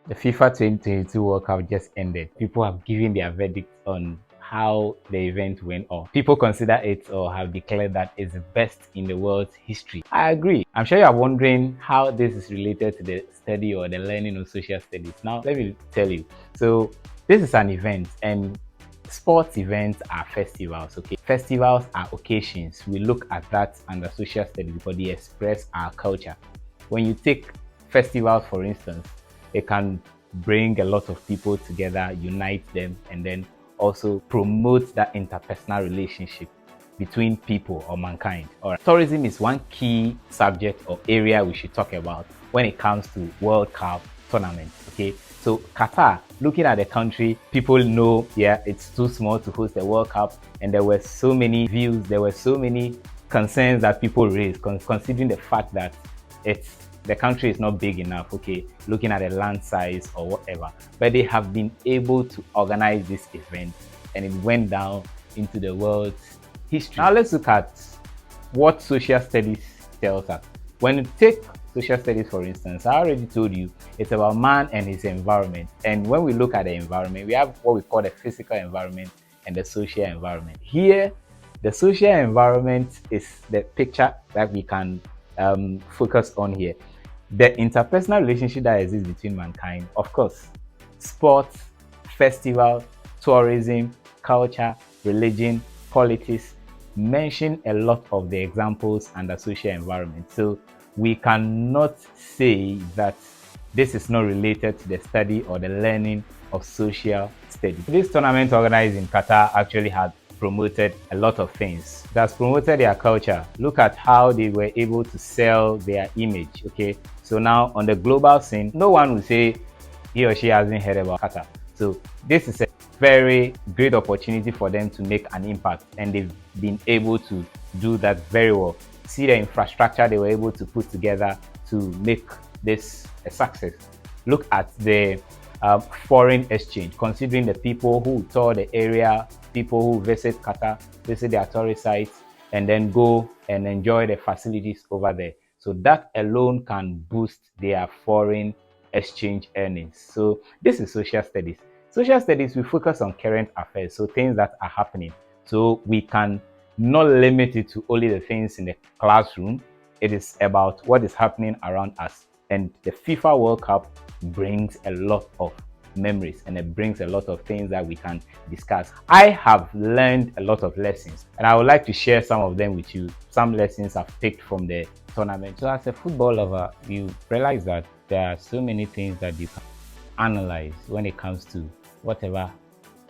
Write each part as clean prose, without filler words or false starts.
The FIFA 2022 World Cup just ended. People have given their verdict on how the event went off. People consider it or have declared that it's the best in the world's history. I agree. I'm sure you are wondering how this is related to the study or the learning of social studies. Now, let me tell you. So, this is an event, and sports events are festivals. Okay, festivals are occasions. We look at that under social studies because they express our culture. When you take festivals, for instance, it can bring a lot of people together, unite them, and then also promote that interpersonal relationship between people or mankind. All right. Tourism is one key subject or area we should talk about when it comes to World Cup tournaments. Okay, so Qatar, looking at the country, people know, yeah, it's too small to host the World Cup, and there were so many views, there were so many concerns that people raised, considering the fact that the country is not big enough, okay, looking at the land size or whatever. But they have been able to organize this event, and it went down into the world's history. Now let's look at what social studies tells us. When you take social studies, for instance, I already told you it's about man and his environment. And when we look at the environment, we have what we call the physical environment and the social environment. Here, the social environment is the picture that we can focus on here. The interpersonal relationship that exists between mankind, of course, sports, festival, tourism, culture, religion, politics, mention a lot of the examples under social environment. So we cannot say that this is not related to the study or the learning of social studies. This tournament organized in Qatar actually had promoted a lot of things. That's promoted their culture. Look at how they were able to sell their image. Okay, so now on the global scene, no one will say he or she hasn't heard about Qatar. So this is a very great opportunity for them to make an impact, and they've been able to do that very well. See the infrastructure they were able to put together to make this a success. Look at the foreign exchange, considering the people who tour the area, people who visit Qatar, visit their tourist sites, and then go and enjoy the facilities over there. So that alone can boost their foreign exchange earnings. So this is social studies. Social studies, we focus on current affairs, so things that are happening. So we can not limit it to only the things in the classroom. It is about what is happening around us. And the FIFA World Cup brings a lot of memories, and it brings a lot of things that we can discuss. I have learned a lot of lessons, and I would like to share some of them with you. Some lessons I've picked from the tournament. So as a football lover, you realize that there are so many things that you can analyze when it comes to whatever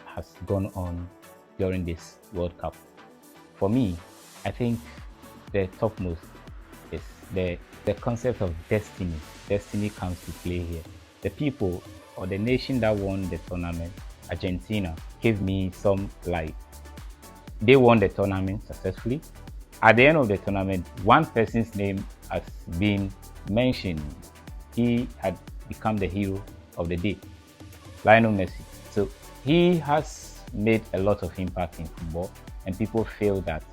has gone on during this World Cup. For me, I think the topmost is the concept of destiny. Destiny comes to play here. The people or the nation that won the tournament, Argentina, gave me some light. They won the tournament successfully. At the end of the tournament, one person's name has been mentioned. He had become the hero of the day, Lionel Messi. So he has made a lot of impact in football, and people feel that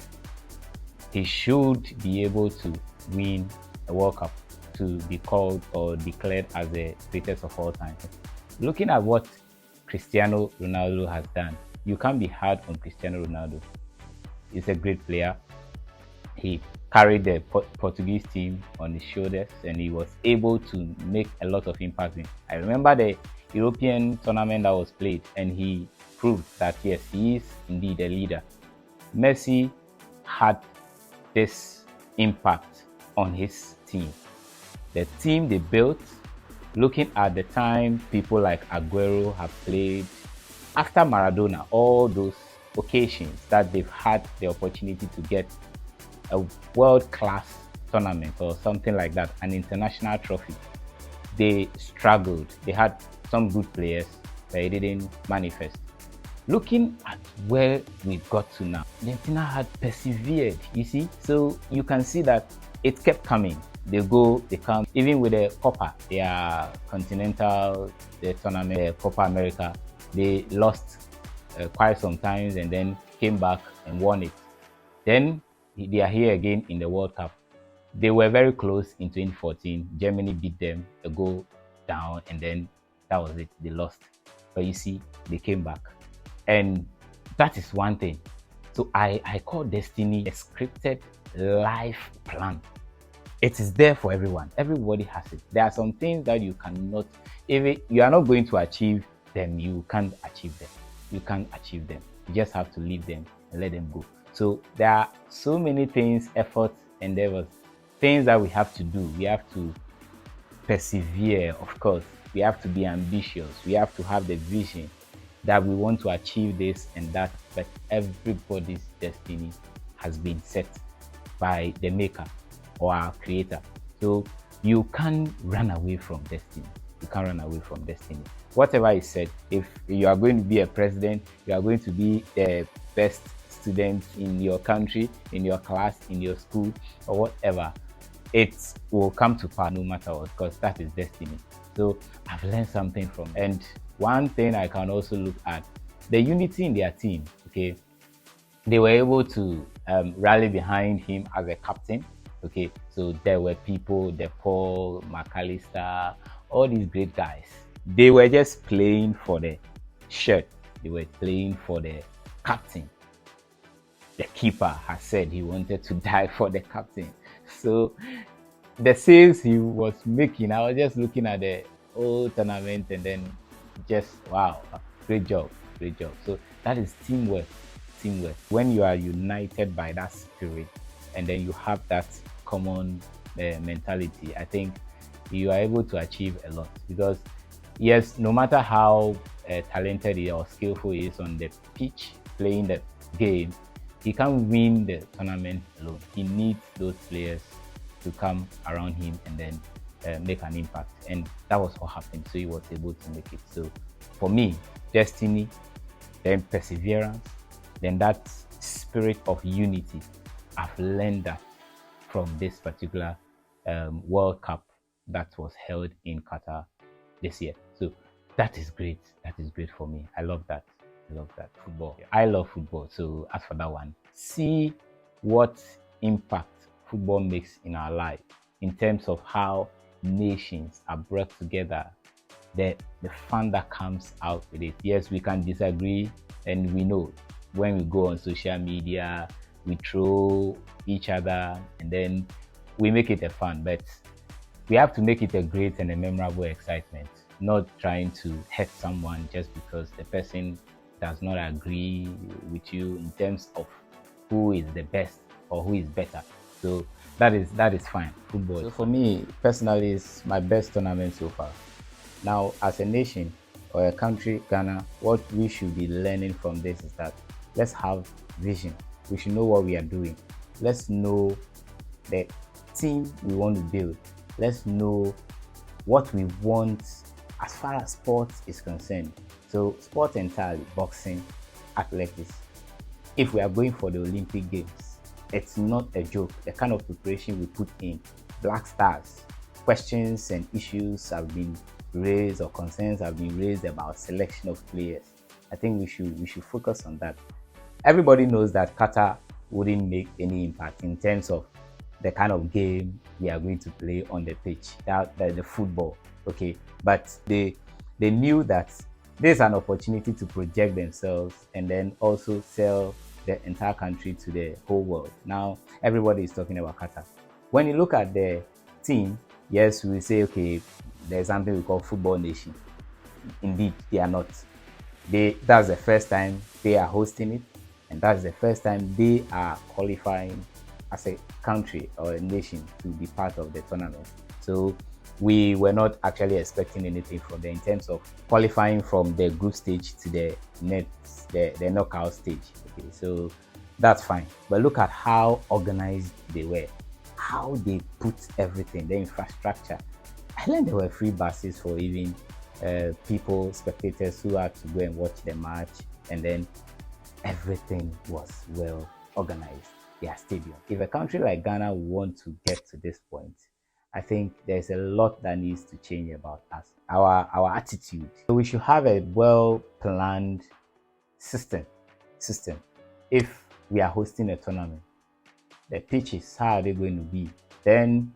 he should be able to win a World Cup to be called or declared as the greatest of all time. Looking at what Cristiano Ronaldo has done, you can't be hard on Cristiano Ronaldo. He's a great player. He carried the Portuguese team on his shoulders, and he was able to make a lot of impact. I remember the European tournament that was played, and he proved that yes, he is indeed a leader. Messi had this impact on his team. The team they built, looking at the time people like Aguero have played, after Maradona, all those occasions that they've had the opportunity to get a world-class tournament or something like that, an international trophy, they struggled. They had some good players, but it didn't manifest. Looking at where we got to now, Argentina had persevered, you see? So you can see that it kept coming. They go, they come. Even with the Copa, their continental, the tournament, the Copa America, they lost quite some times and then came back and won it. Then they are here again in the World Cup. They were very close in 2014. Germany beat them a goal down, and then that was it. They lost. But you see, they came back. And that is one thing. So I call destiny a scripted life plan. It is there for everyone. Everybody has it. There are some things that you cannot, if you are not going to achieve them, you can't achieve them. You can't achieve them. You just have to leave them and let them go. So there are so many things, efforts, endeavors, things that we have to do. We have to persevere, of course. We have to be ambitious. We have to have the vision that we want to achieve this and that. But everybody's destiny has been set by the maker or our creator. So you can't run away from destiny. You can't run away from destiny. Whatever is said, if you are going to be a president, you are going to be the best student in your country, in your class, in your school, or whatever, it will come to pass no matter what, because that is destiny. So I've learned something from it. And one thing I can also look at, the unity in their team. Okay, they were able to rally behind him as a captain. Okay, so there were people, the Paul, McAllister, all these great guys. They were just playing for the shirt. They were playing for the captain. The keeper has said he wanted to die for the captain. So the saves he was making, I was just looking at the whole tournament and then just wow, great job, great job. So that is teamwork. Teamwork. When you are united by that spirit and then you have that common mentality, I think you are able to achieve a lot. Because yes, no matter how talented or skillful he is on the pitch playing the game, he can't win the tournament alone. He needs those players to come around him and then make an impact. And that was what happened. So he was able to make it. So for me, destiny, then perseverance, then that spirit of unity. I've learned that from this particular World Cup that was held in Qatar this year. So that is great. That is great for me. I love that. I love that. Football. I love football. So as for that one, see what impact football makes in our life in terms of how nations are brought together, the fun that comes out with it. Yes, we can disagree, and we know when we go on social media, we throw each other and then we make it a fun, but we have to make it a great and a memorable excitement, not trying to hurt someone just because the person does not agree with you in terms of who is the best or who is better. So that is fine. Football. So for me personally, it's my best tournament so far. Now, as a nation or a country, Ghana, what we should be learning from this is that let's have vision. We should know what we are doing. Let's know the team we want to build. Let's know what we want as far as sports is concerned. So sports entirely, boxing, athletics. If we are going for the Olympic Games, it's not a joke. The kind of preparation we put in, Black Stars, questions and issues have been raised or concerns have been raised about selection of players. I think we should focus on that. Everybody knows that Qatar wouldn't make any impact in terms of the kind of game we are going to play on the pitch, the football. Okay, but they knew that there's an opportunity to project themselves and then also sell the entire country to the whole world. Now everybody is talking about Qatar. When you look at the team, yes, we say okay, there's something we call football nation. Indeed, they are not. That's the first time they are hosting it, and that's the first time they are qualifying as a country or a nation to be part of the tournament. So we were not actually expecting anything from them in terms of qualifying from the group stage to the knockout stage. Okay, so that's fine. But look at how organized they were, how they put everything, the infrastructure. I learned there were free buses for even people, spectators who had to go and watch the match, and then everything was well organized. Their stadium. If a country like Ghana want to get to this point, I think there's a lot that needs to change about us, our attitude. So we should have a well-planned system. If we are hosting a tournament, the pitches, how are they going to be? Then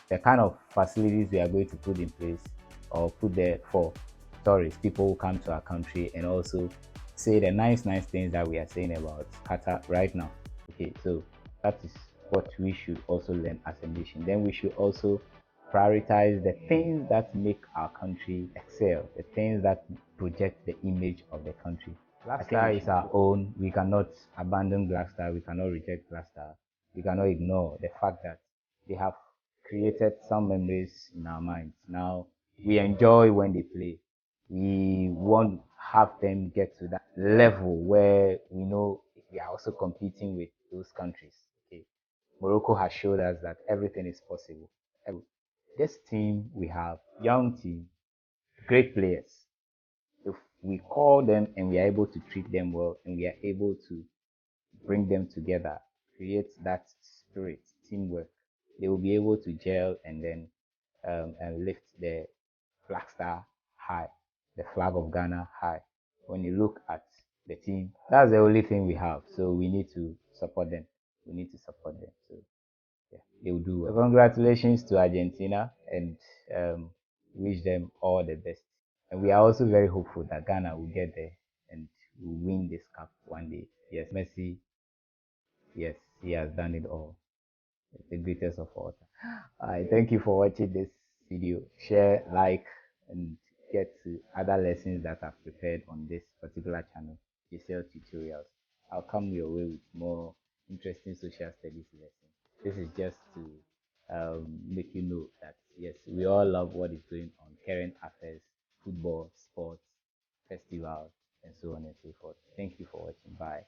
the kind of facilities we are going to put in place or put there for tourists, people who come to our country and also say the nice things that we are saying about Qatar right now. Okay, so that is what we should also learn as a nation. Then we should also prioritize the things that make our country excel, the things that project the image of the country. Black Star is our own. We cannot abandon Black Star. We cannot reject Black Star. We cannot ignore the fact that they have created some memories in our minds. Now, we enjoy when they play. We want to have them get to that level where we know we are also competing with those countries. Okay. Morocco has showed us that everything is possible. This team we have, young team, great players. If we call them and we are able to treat them well and we are able to bring them together, create that spirit, teamwork, they will be able to gel and lift the Black Star high, the flag of Ghana high. When you look at the team, that's the only thing we have. So we need to support them. We need to support them. So yeah, they will do well. So congratulations to Argentina and wish them all the best. And we are also very hopeful that Ghana will get there and will win this cup one day. Yes, Messi, yes, he has done it all. It's the greatest of all time. Thank you for watching this video. Share, like, and get to other lessons that I've prepared on this particular channel, JCL Tutorials. I'll come your way with more interesting social studies lessons. This is just to make you know that yes, we all love what is going on, current affairs, football, sports, festivals, and so on and so forth. Thank you for watching. Bye.